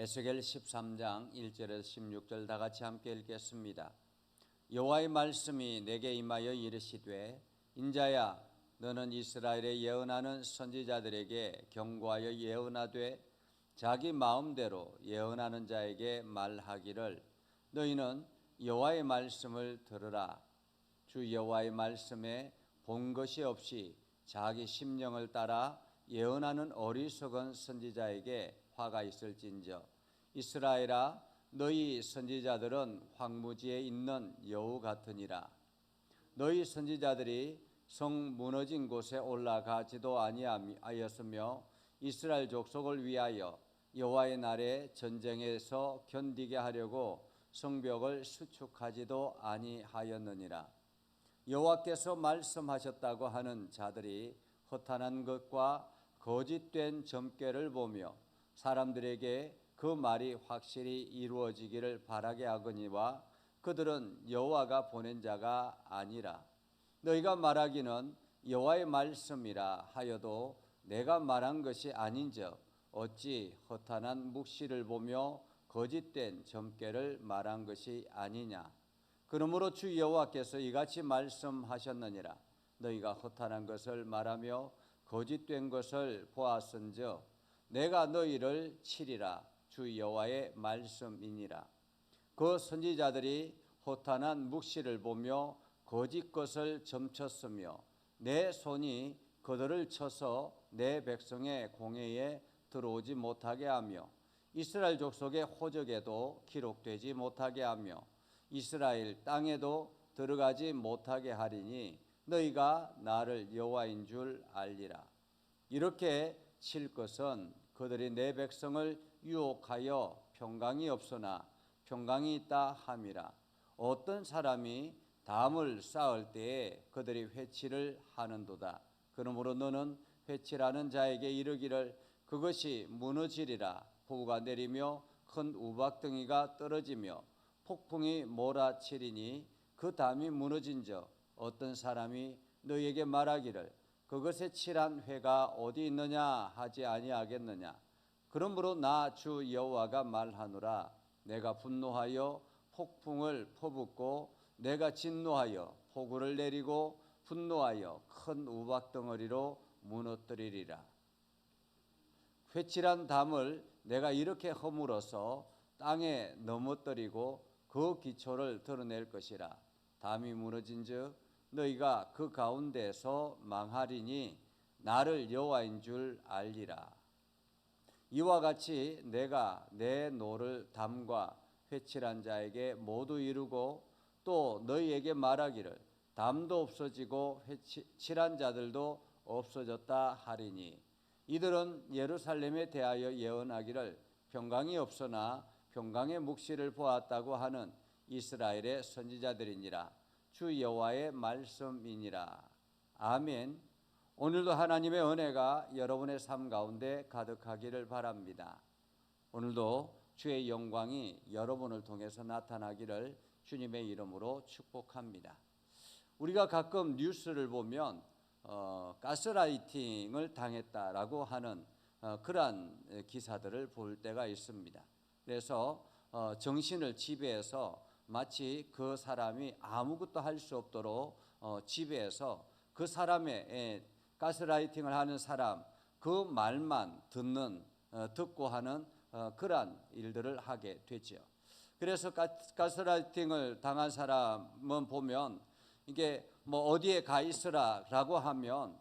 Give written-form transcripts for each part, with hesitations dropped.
에스겔 13장 1절에서 16절 다 같이 함께 읽겠습니다. 여호와의 말씀이 내게 임하여 이르시되 인자야 너는 이스라엘에 예언하는 선지자들에게 경고하여 예언하되 자기 마음대로 예언하는 자에게 말하기를 너희는 여호와의 말씀을 들으라. 주 여호와의 말씀에 본 것이 없이 자기 심령을 따라 예언하는 어리석은 선지자에게 화가 있을진저 이스라엘아 너희 선지자들은 황무지에 있는 여우 같으니라. 너희 선지자들이 성 무너진 곳에 올라가지도 아니하였으며 이스라엘 족속을 위하여 여호와의 날에 전쟁에서 견디게 하려고 성벽을 수축하지도 아니하였느니라. 여호와께서 말씀하셨다고 하는 자들이 허탄한 것과 거짓된 점괘를 보며 사람들에게 그 말이 확실히 이루어지기를 바라게 하거니와 그들은 여호와가 보낸 자가 아니라. 너희가 말하기는 여호와의 말씀이라 하여도 내가 말한 것이 아닌즉 어찌 허탄한 묵시를 보며 거짓된 점괘를 말한 것이 아니냐. 그러므로 주 여호와께서 이같이 말씀하셨느니라. 너희가 허탄한 것을 말하며 거짓된 것을 보았은즉 내가 너희를 치리라. 주 여호와의 말씀이니라. 그 선지자들이 허탄한 묵시를 보며 거짓 것을 점쳤으며 내 손이 그들을 쳐서 내 백성의 공회에 들어오지 못하게 하며 이스라엘 족속의 호적에도 기록되지 못하게 하며 이스라엘 땅에도 들어가지 못하게 하리니 너희가 나를 여호와인 줄 알리라. 이렇게 칠 것은 그들이 내 백성을 유혹하여 평강이 없으나 평강이 있다 함이라. 어떤 사람이 담을 쌓을 때에 그들이 회치를 하는도다. 그러므로 너는 회칠하는 자에게 이르기를 그것이 무너지리라. 폭우가 내리며 큰 우박덩이가 떨어지며 폭풍이 몰아치리니 그 담이 무너진즉 어떤 사람이 너희에게 말하기를 그것에 칠한 회가 어디 있느냐 하지 아니하겠느냐. 그러므로 나 주 여호와가 말하노라. 내가 분노하여 폭풍을 퍼붓고 내가 진노하여 폭우를 내리고 분노하여 큰 우박덩어리로 무너뜨리리라. 회칠한 담을 내가 이렇게 허물어서 땅에 넘어뜨리고 그 기초를 드러낼 것이라. 담이 무너진즉 너희가 그 가운데서 망하리니 나를 여호와인 줄 알리라. 이와 같이 내가 내 노를 담과 회칠한 자에게 모두 이루고 또 너희에게 말하기를 담도 없어지고 회칠한 자들도 없어졌다 하리니 이들은 예루살렘에 대하여 예언하기를 평강이 없으나 평강의 묵시를 보았다고 하는 이스라엘의 선지자들이니라. 주 여호와의 말씀이니라. 아멘. 오늘도 하나님의 은혜가 여러분의 삶 가운데 가득하기를 바랍니다. 오늘도 주의 영광이 여러분을 통해서 나타나기를 주님의 이름으로 축복합니다. 우리가 가끔 뉴스를 보면 가스라이팅을 당했다라고 하는 그러한 기사들을 볼 때가 있습니다. 그래서 정신을 지배해서 마치 그 사람이 아무것도 할 수 없도록 지배해서 그 사람의 가스라이팅을 하는 사람 그 말만 듣고 하는 그러한 일들을 하게 되죠. 그래서 가스라이팅을 당한 사람은 보면 이게 뭐 어디에 가 있으라라고 하면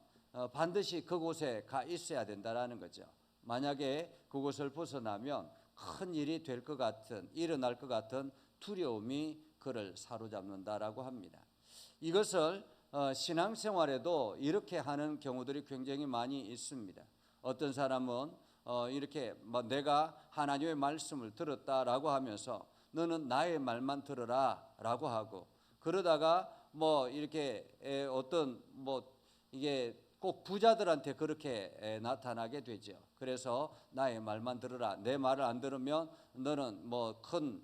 반드시 그곳에 가 있어야 된다라는 거죠. 만약에 그곳을 벗어나면 큰 일이 될 것 같은 일어날 것 같은 두려움이 그를 사로잡는다라고 합니다. 이것을 신앙생활에도 이렇게 하는 경우들이 굉장히 많이 있습니다. 어떤 사람은 이렇게 내가 하나님의 말씀을 들었다라고 하면서 너는 나의 말만 들어라라고 하고 그러다가 이렇게 어떤 이게 꼭 부자들한테 그렇게 나타나게 되죠. 그래서 나의 말만 들으라. 내 말을 안 들으면 너는 큰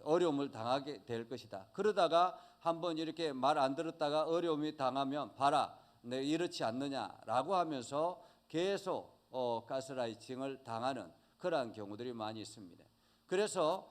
어려움을 당하게 될 것이다. 그러다가 한번 이렇게 말 안 들었다가 어려움이 당하면 봐라. 내가 이렇지 않느냐라고 하면서 계속 가스라이팅을 당하는 그러한 경우들이 많이 있습니다. 그래서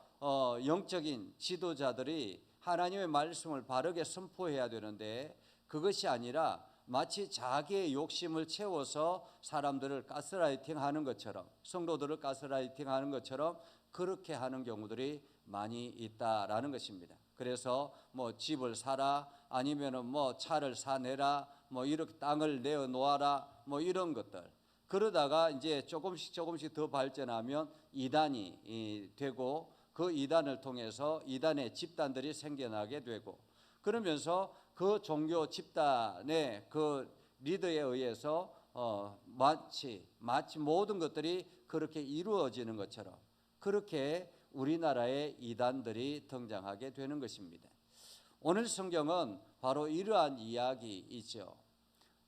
영적인 지도자들이 하나님의 말씀을 바르게 선포해야 되는데 그것이 아니라 마치 자기의 욕심을 채워서 사람들을 가스라이팅하는 것처럼, 성도들을 가스라이팅하는 것처럼 그렇게 하는 경우들이 많이 있다라는 것입니다. 그래서 뭐 집을 사라, 아니면은 뭐 차를 사내라, 뭐 이렇게 땅을 내어 놓아라, 뭐 이런 것들. 그러다가 이제 조금씩 더 발전하면 이단이 되고, 그 이단을 통해서 이단의 집단들이 생겨나게 되고, 그러면서 그 종교 집단의 그 리더에 의해서 마치 모든 것들이 그렇게 이루어지는 것처럼 그렇게 우리나라의 이단들이 등장하게 되는 것입니다. 오늘 성경은 바로 이러한 이야기이죠.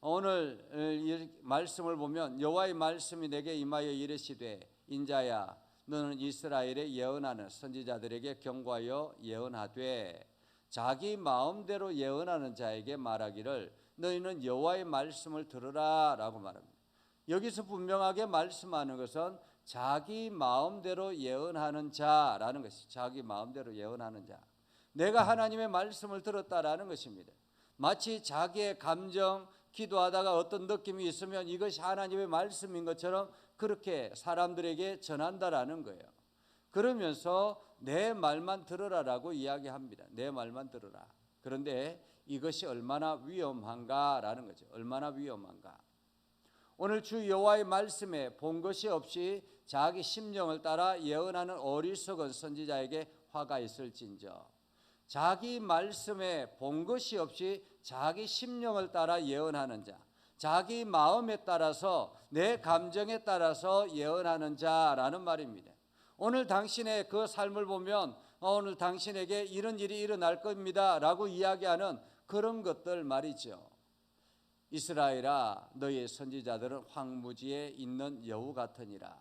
오늘 말씀을 보면 여호와의 말씀이 내게 임하여 이르시되 인자야 너는 이스라엘에 예언하는 선지자들에게 경고하여 예언하되 자기 마음대로 예언하는 자에게 말하기를 너희는 여호와의 말씀을 들으라 라고 말합니다. 여기서 분명하게 말씀하는 것은 자기 마음대로 예언하는 자라는 것이, 자기 마음대로 예언하는 자, 내가 하나님의 말씀을 들었다라는 것입니다. 마치 자기의 감정, 기도하다가 어떤 느낌이 있으면 이것이 하나님의 말씀인 것처럼 그렇게 사람들에게 전한다라는 거예요. 그러면서 내 말만 들으라라고 이야기합니다. 내 말만 들으라. 그런데 이것이 얼마나 위험한가라는 거죠. 얼마나 위험한가. 오늘 주 여호와의 말씀에 본 것이 없이 자기 심령을 따라 예언하는 어리석은 선지자에게 화가 있을진저. 자기 말씀에 본 것이 없이 자기 심령을 따라 예언하는 자, 자기 마음에 따라서 내 감정에 따라서 예언하는 자라는 말입니다. 오늘 당신의 그 삶을 보면 오늘 당신에게 이런 일이 일어날 겁니다 라고 이야기하는 그런 것들 말이죠. 이스라엘아 너희의 선지자들은 황무지에 있는 여우 같으니라.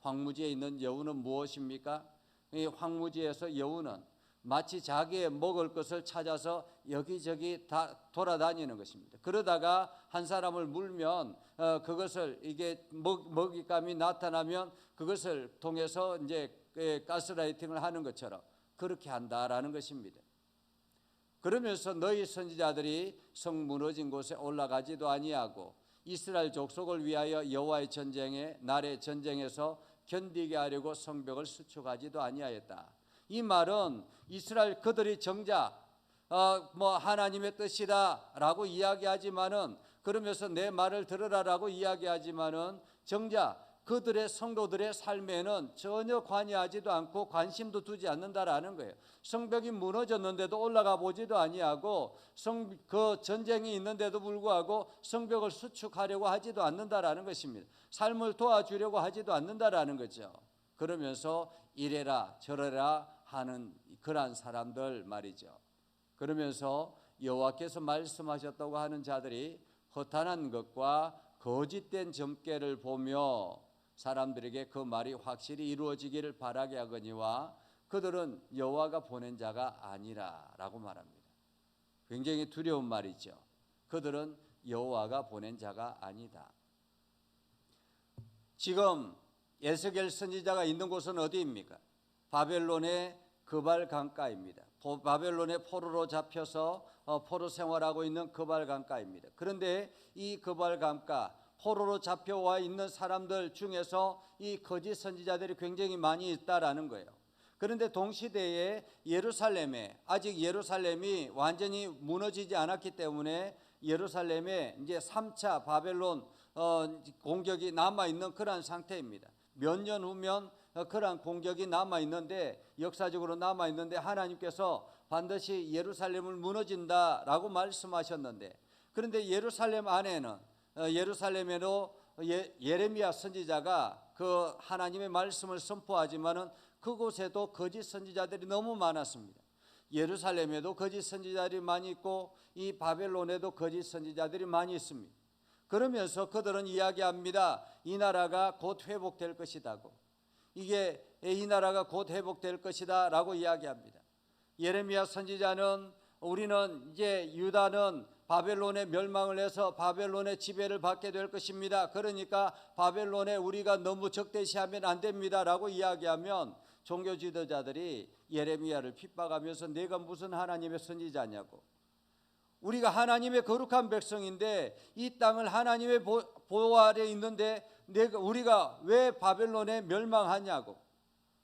황무지에 있는 여우는 무엇입니까? 이 황무지에서 여우는 마치 자기의 먹을 것을 찾아서 여기저기 다 돌아다니는 것입니다. 그러다가 한 사람을 물면 그것을 이게 먹잇감이 나타나면 그것을 통해서 이제 가스라이팅을 하는 것처럼 그렇게 한다라는 것입니다. 그러면서 너희 선지자들이 성 무너진 곳에 올라가지도 아니하고 이스라엘 족속을 위하여 여호와의 전쟁에 날의 전쟁에서 견디게 하려고 성벽을 수축하지도 아니하였다. 이 말은 이스라엘 그들이 정작 뭐 하나님의 뜻이다라고 이야기하지만은, 그러면서 내 말을 들으라라고 이야기하지만은 정작 그들의 성도들의 삶에는 전혀 관여하지도 않고 관심도 두지 않는다라는 거예요. 성벽이 무너졌는데도 올라가 보지도 아니하고 그 전쟁이 있는데도 불구하고 성벽을 수축하려고 하지도 않는다라는 것입니다. 삶을 도와주려고 하지도 않는다라는 거죠. 그러면서 이래라 저래라 하는 그러한 사람들 말이죠. 그러면서 여호와께서 말씀하셨다고 하는 자들이 허탄한 것과 거짓된 점괘를 보며 사람들에게 그 말이 확실히 이루어지기를 바라게 하거니와 그들은 여호와가 보낸 자가 아니라라고 말합니다. 굉장히 두려운 말이죠. 그들은 여호와가 보낸 자가 아니다. 지금 에스겔 선지자가 있는 곳은 어디입니까? 바벨론의 그발 강가입니다. 바벨론의 포로로 잡혀서 포로 생활하고 있는 그발 강가입니다. 그런데 이 그발 강가 포로로 잡혀와 있는 사람들 중에서 이 거짓 선지자들이 굉장히 많이 있다라는 거예요. 그런데 동시대에 예루살렘에 아직 예루살렘이 완전히 무너지지 않았기 때문에 예루살렘에 이제 3차 바벨론 공격이 남아 있는 그러한 상태입니다. 몇 년 후면 그러한 공격이 남아 있는데, 역사적으로 남아 있는데 하나님께서 반드시 예루살렘을 무너진다라고 말씀하셨는데, 그런데 예루살렘 안에는 예루살렘에도 예레미야 선지자가 그 하나님의 말씀을 선포하지만은 그곳에도 거짓 선지자들이 너무 많았습니다. 예루살렘에도 거짓 선지자들이 많이 있고 이 바벨론에도 거짓 선지자들이 많이 있습니다. 그러면서 그들은 이야기합니다. 이 나라가 곧 회복될 것이다고. 이게 이 나라가 곧 회복될 것이다 라고 이야기합니다. 예레미야 선지자는 우리는 이제 유다는 바벨론의 멸망을 해서 바벨론의 지배를 받게 될 것입니다. 그러니까 바벨론에 우리가 너무 적대시하면 안 됩니다라고 이야기하면 종교 지도자들이 예레미야를 핍박하면서 내가 무슨 하나님의 선지자냐고, 우리가 하나님의 거룩한 백성인데 이 땅을 하나님의 보호 아래 있는데 우리가 왜 바벨론에 멸망하냐고,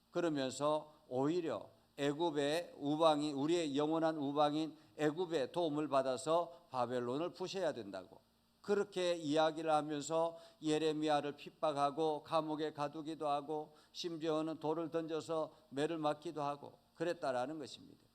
그러면서 오히려 애굽의 우방인, 우리의 영원한 우방인 애굽의 도움을 받아서 바벨론을 부셔야 된다고 그렇게 이야기를 하면서 예레미야를 핍박하고 감옥에 가두기도 하고 심지어는 돌을 던져서 매를 맞기도 하고 그랬다라는 것입니다.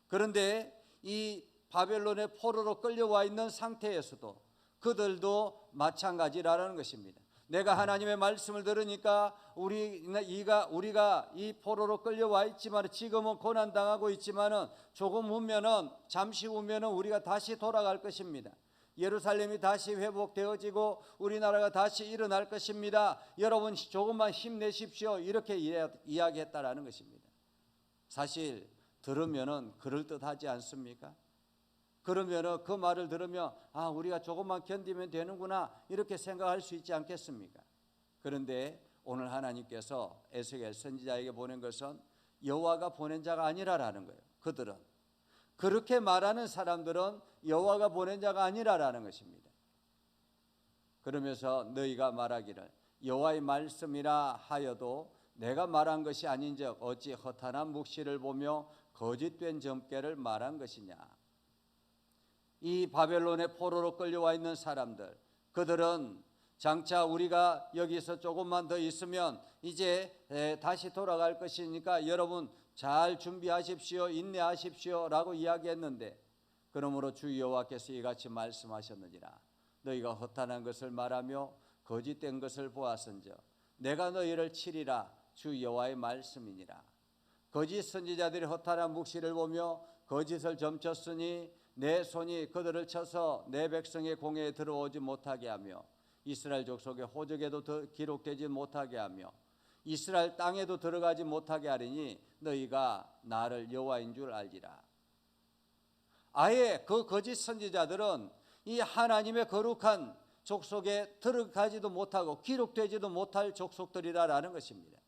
그런데 이 바벨론의 포로로 끌려와 있는 상태에서도 그들도 마찬가지라는 것입니다. 내가 하나님의 말씀을 들으니까 우리가 이 포로로 끌려와 있지만 지금은 고난당하고 있지만은 조금 후면은 잠시 후면은 우리가 다시 돌아갈 것입니다. 예루살렘이 다시 회복되어지고 우리나라가 다시 일어날 것입니다. 여러분 조금만 힘내십시오. 이렇게 이야기했다라는 것입니다. 사실 들으면은 그럴듯하지 않습니까? 그러면은 그 말을 들으면 우리가 조금만 견디면 되는구나 이렇게 생각할 수 있지 않겠습니까? 그런데 오늘 하나님께서 에스겔 선지자에게 보낸 것은 여호와가 보낸 자가 아니라라는 거예요. 그들은 그렇게 말하는 사람들은 여호와가 보낸 자가 아니라라는 것입니다. 그러면서 너희가 말하기를 여호와의 말씀이라 하여도 내가 말한 것이 아닌즉 어찌 허탄한 묵시를 보며 거짓된 점괘를 말한 것이냐. 이 바벨론의 포로로 끌려와 있는 사람들, 그들은 장차 우리가 여기서 조금만 더 있으면 이제 다시 돌아갈 것이니까 여러분 잘 준비하십시오, 인내하십시오 라고 이야기했는데, 그러므로 주 여호와께서 이같이 말씀하셨느니라. 너희가 허탄한 것을 말하며 거짓된 것을 보았은즉 내가 너희를 치리라. 주 여호와의 말씀이니라. 거짓 선지자들이 허탄한 묵시를 보며 거짓을 점쳤으니 내 손이 그들을 쳐서 내 백성의 공회에 들어오지 못하게 하며 이스라엘 족속의 호적에도 기록되지 못하게 하며 이스라엘 땅에도 들어가지 못하게 하리니 너희가 나를 여호와인 줄 알지라. 아예 그 거짓 선지자들은 이 하나님의 거룩한 족속에 들어가지도 못하고 기록되지도 못할 족속들이라는 것입니다.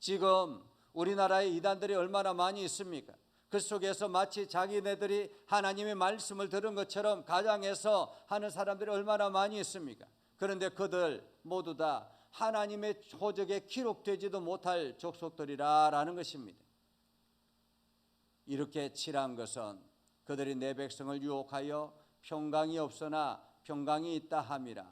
지금 우리나라에 이단들이 얼마나 많이 있습니까? 그 속에서 마치 자기네들이 하나님의 말씀을 들은 것처럼 가장해서 하는 사람들이 얼마나 많이 있습니까? 그런데 그들 모두 다 하나님의 호적에 기록되지도 못할 족속들이라는 것입니다. 이렇게 칠한 것은 그들이 내 백성을 유혹하여 평강이 없으나 평강이 있다 함이라.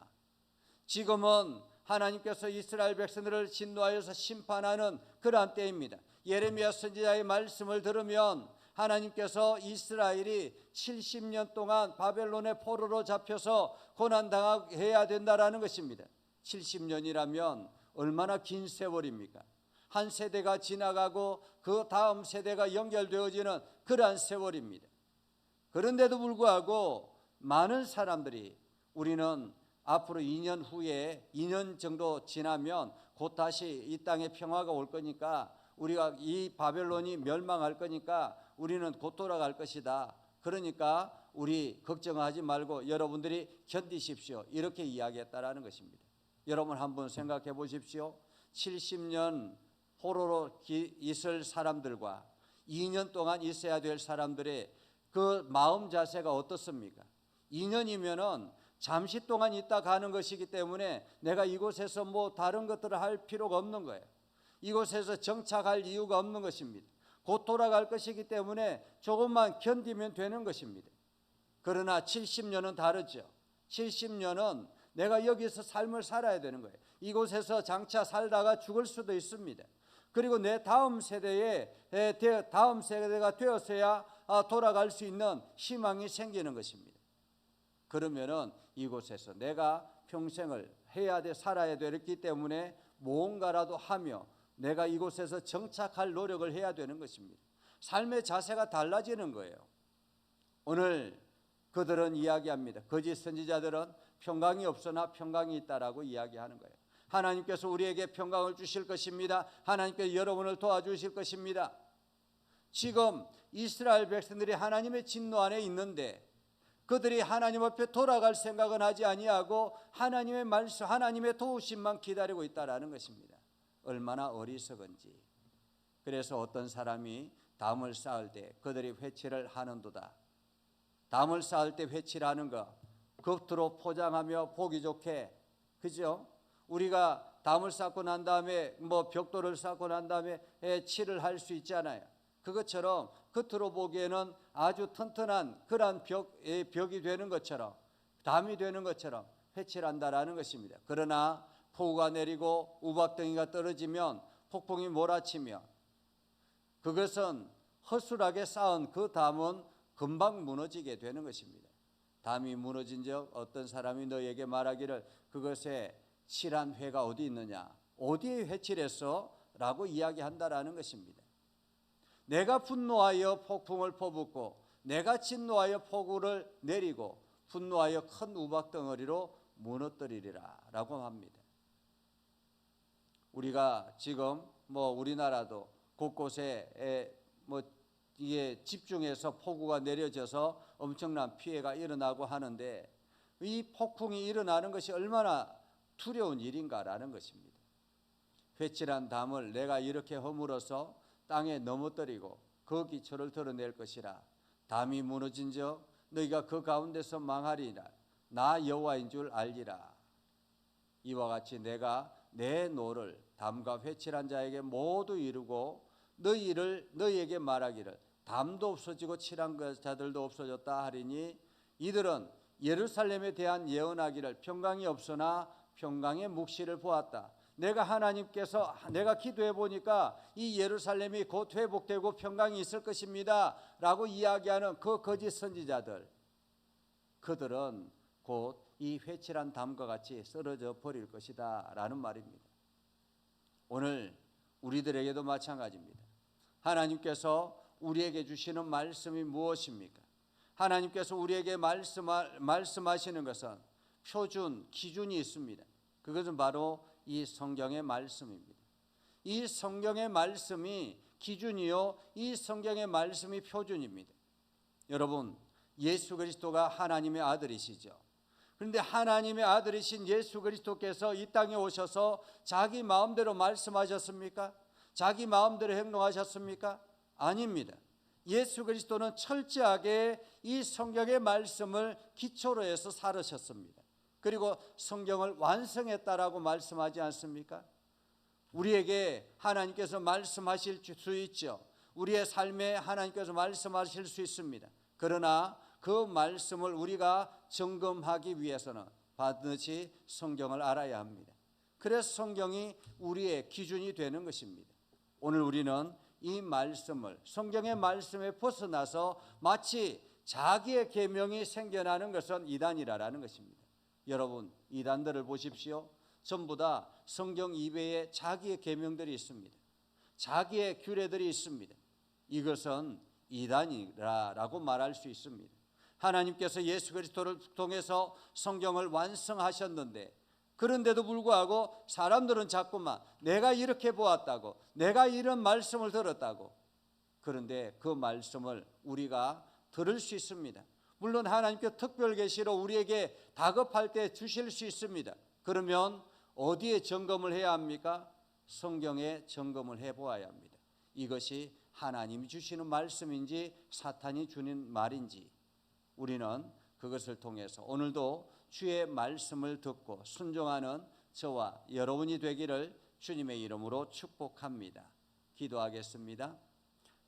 지금은 하나님께서 이스라엘 백성들을 진노하여서 심판하는 그러한 때입니다. 예레미야 선지자의 말씀을 들으면 하나님께서 이스라엘이 70년 동안 바벨론의 포로로 잡혀서 고난당해야 된다라는 것입니다. 70년이라면 얼마나 긴 세월입니까? 한 세대가 지나가고 그 다음 세대가 연결되어지는 그러한 세월입니다. 그런데도 불구하고 많은 사람들이 우리는 앞으로 2년 후에 2년 정도 지나면 곧 다시 이 땅에 평화가 올 거니까 우리가 이 바벨론이 멸망할 거니까 우리는 곧 돌아갈 것이다. 그러니까 우리 걱정하지 말고 여러분들이 견디십시오. 이렇게 이야기했다라는 것입니다. 여러분 한번 생각해 보십시오. 70년 포로로 있을 사람들과 2년 동안 있어야 될 사람들의 그 마음 자세가 어떻습니까? 2년이면은 잠시 동안 있다 가는 것이기 때문에 내가 이곳에서 뭐 다른 것들을 할 필요가 없는 거예요. 이곳에서 정착할 이유가 없는 것입니다. 곧 돌아갈 것이기 때문에 조금만 견디면 되는 것입니다. 그러나 70년은 다르죠. 70년은 내가 여기서 삶을 살아야 되는 거예요. 이곳에서 장차 살다가 죽을 수도 있습니다. 그리고 내 다음 세대가 되어서야 돌아갈 수 있는 희망이 생기는 것입니다. 그러면은 이곳에서 내가 평생을 살아야 되기 때문에 무언가라도 하며 내가 이곳에서 정착할 노력을 해야 되는 것입니다. 삶의 자세가 달라지는 거예요. 오늘 그들은 이야기합니다. 거짓 선지자들은 평강이 없으나 평강이 있다라고 이야기하는 거예요. 하나님께서 우리에게 평강을 주실 것입니다. 하나님께서 여러분을 도와주실 것입니다. 지금 이스라엘 백성들이 하나님의 진노 안에 있는데 그들이 하나님 앞에 돌아갈 생각은 하지 아니하고 하나님의 말씀, 하나님의 도우심만 기다리고 있다라는 것입니다. 얼마나 어리석은지. 그래서 어떤 사람이 담을 쌓을 때 그들이 회치를 하는도다. 담을 쌓을 때 회치를 하는 거 겉으로 포장하며 보기 좋게, 그죠? 우리가 담을 쌓고 난 다음에 벽돌을 쌓고 난 다음에 칠을 할 수 있잖아요. 그것처럼 겉으로 보기에는 아주 튼튼한 그런 벽이 되는 것처럼, 담이 되는 것처럼 회치를 한다라는 것입니다. 그러나 폭우가 내리고 우박덩이가 떨어지면, 폭풍이 몰아치면 그것은 허술하게 쌓은 그 담은 금방 무너지게 되는 것입니다. 담이 무너진 적 어떤 사람이 너에게 말하기를 그것에 칠한 회가 어디 있느냐, 어디에 회칠을 했어? 라고 이야기한다라는 것입니다. 내가 분노하여 폭풍을 퍼붓고 내가 진노하여 폭우를 내리고 분노하여 큰 우박덩어리로 무너뜨리리라 라고 합니다. 우리가 지금 우리나라도 곳곳에 이게 집중해서 폭우가 내려져서 엄청난 피해가 일어나고 하는데, 이 폭풍이 일어나는 것이 얼마나 두려운 일인가라는 것입니다. 회칠한 담을 내가 이렇게 허물어서 땅에 넘어뜨리고 그 기초를 드러낼 것이라. 담이 무너진 적 너희가 그 가운데서 망하리라. 나 여호와인 줄 알리라. 이와 같이 내가 내 노를 담과 회칠한 자에게 모두 이루고 너희에게 말하기를 담도 없어지고 칠한 자들도 없어졌다 하리니, 이들은 예루살렘에 대한 예언하기를 평강이 없으나 평강의 묵시를 보았다. 내가 기도해 보니까 이 예루살렘이 곧 회복되고 평강이 있을 것입니다 라고 이야기하는 그 거짓 선지자들, 그들은 곧 이 회칠한 담과 같이 쓰러져 버릴 것이다 라는 말입니다. 오늘 우리들에게도 마찬가지입니다. 하나님께서 우리에게 주시는 말씀이 무엇입니까? 하나님께서 우리에게 말씀하시는 것은 표준, 기준이 있습니다. 그것은 바로 이 성경의 말씀입니다. 이 성경의 말씀이 기준이요, 이 성경의 말씀이 표준입니다. 여러분, 예수 그리스도가 하나님의 아들이시죠. 그런데 하나님의 아들이신 예수 그리스도께서 이 땅에 오셔서 자기 마음대로 말씀하셨습니까? 자기 마음대로 행동하셨습니까? 아닙니다. 예수 그리스도는 철저하게 이 성경의 말씀을 기초로 해서 살으셨습니다. 그리고 성경을 완성했다라고 말씀하지 않습니까? 우리에게 하나님께서 말씀하실 수 있죠. 우리의 삶에 하나님께서 말씀하실 수 있습니다. 그러나 그 말씀을 우리가 점검하기 위해서는 반드시 성경을 알아야 합니다. 그래서 성경이 우리의 기준이 되는 것입니다. 오늘 우리는 이 말씀을, 성경의 말씀에 벗어나서 마치 자기의 계명이 생겨나는 것은 이단이라는 것입니다. 여러분, 이단들을 보십시오. 전부 다 성경 이외에 자기의 계명들이 있습니다. 자기의 규례들이 있습니다. 이것은 이단이라고 말할 수 있습니다. 하나님께서 예수 그리스도를 통해서 성경을 완성하셨는데, 그런데도 불구하고 사람들은 자꾸만 내가 이렇게 보았다고, 내가 이런 말씀을 들었다고. 그런데 그 말씀을 우리가 들을 수 있습니다. 물론 하나님께 특별 계시로 우리에게 다급할 때 주실 수 있습니다. 그러면 어디에 점검을 해야 합니까? 성경에 점검을 해보아야 합니다. 이것이 하나님이 주시는 말씀인지 사탄이 주는 말인지, 우리는 그것을 통해서 오늘도 주의 말씀을 듣고 순종하는 저와 여러분이 되기를 주님의 이름으로 축복합니다. 기도하겠습니다.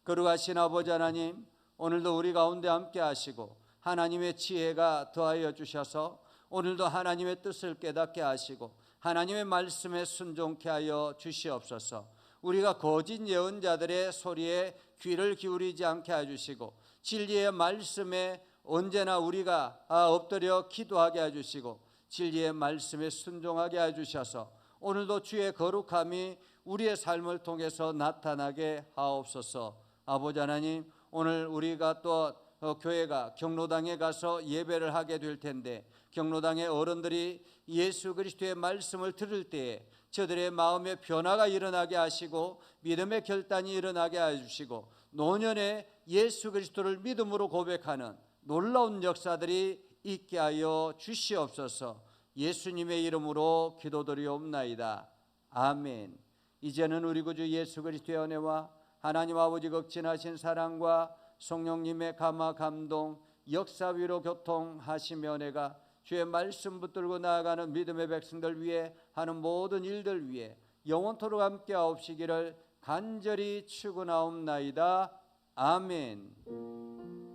거룩하신 아버지 하나님, 오늘도 우리 가운데 함께 하시고 하나님의 지혜가 더하여 주셔서 오늘도 하나님의 뜻을 깨닫게 하시고 하나님의 말씀에 순종케 하여 주시옵소서. 우리가 거짓 예언자들의 소리에 귀를 기울이지 않게 해주시고 진리의 말씀에 언제나 우리가 엎드려 기도하게 해주시고 진리의 말씀에 순종하게 해주셔서 오늘도 주의 거룩함이 우리의 삶을 통해서 나타나게 하옵소서. 아버지 하나님, 오늘 우리가 또 교회가 경로당에 가서 예배를 하게 될 텐데, 경로당의 어른들이 예수 그리스도의 말씀을 들을 때에 저들의 마음에 변화가 일어나게 하시고 믿음의 결단이 일어나게 해주시고 노년에 예수 그리스도를 믿음으로 고백하는 놀라운 역사들이 있게 하여 주시옵소서. 예수님의 이름으로 기도드리옵나이다. 아멘. 이제는 우리 구주 예수 그리스도의 은혜와 하나님 아버지 극진하신 사랑과 성령님의 감화 감동 역사 위로 교통하시며 은혜가 주의 말씀 붙들고 나아가는 믿음의 백성들 위해 하는 모든 일들 위해 영원토록 함께 하옵시기를 간절히 축원하옵나이다. 아멘.